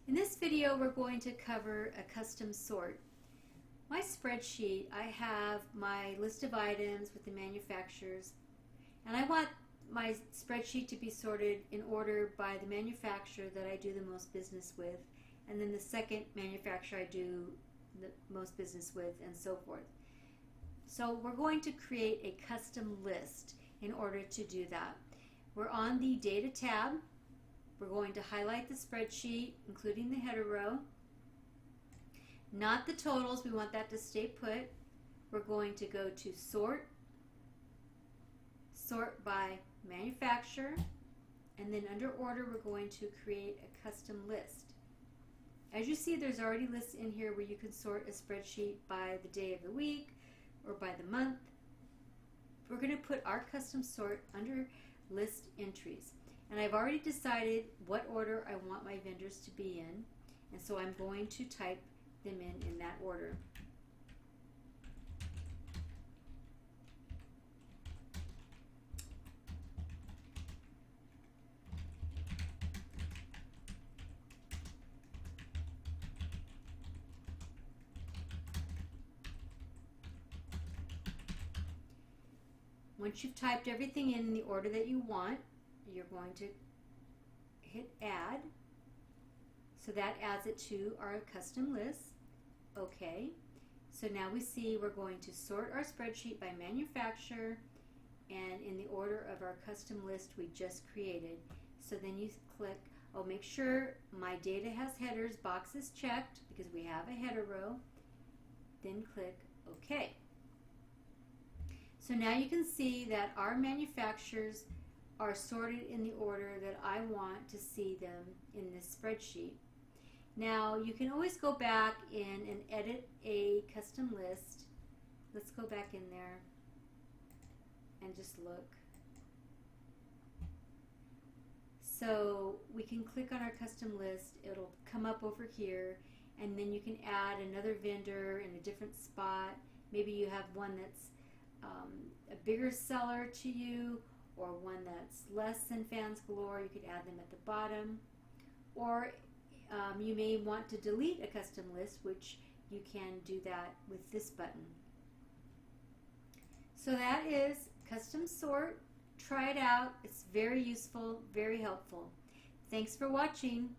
In this video, we're going to cover a custom sort. My spreadsheet, I have my list of items with the manufacturers, and I want my spreadsheet to be sorted in order by the manufacturer that I do the most business with, and then the second manufacturer I do the most business with, and so forth. So we're going to create a custom list in order to do that. We're on the Data tab. We're going to highlight the spreadsheet, including the header row. Not the totals, we want that to stay put. We're going to go to Sort, Sort by Manufacturer, and then under Order we're going to create a custom list. As you see, there's already lists in here where you can sort a spreadsheet by the day of the week or by the month. We're going to put our custom sort under List Entries. And I've already decided what order I want my vendors to be in, and so I'm going to type them in that order. Once you've typed everything in the order that you want, you're going to hit Add. So that adds it to our custom list. OK. So now we see we're going to sort our spreadsheet by manufacturer and in the order of our custom list we just created. So then you click, oh, make sure my data has headers, box is checked because we have a header row. Then click OK. So now you can see that our manufacturers are sorted in the order that I want to see them in this spreadsheet. Now you can always go back in and edit a custom list. Let's go back in there and just look. So we can click on our custom list, it'll come up over here, and then you can add another vendor in a different spot. Maybe you have one that's a bigger seller to you, or one that's less than Fans Galore. You could add them at the bottom. Or you may want to delete a custom list, which you can do that with this button. So that is Custom Sort. Try it out. It's very useful, very helpful. Thanks for watching.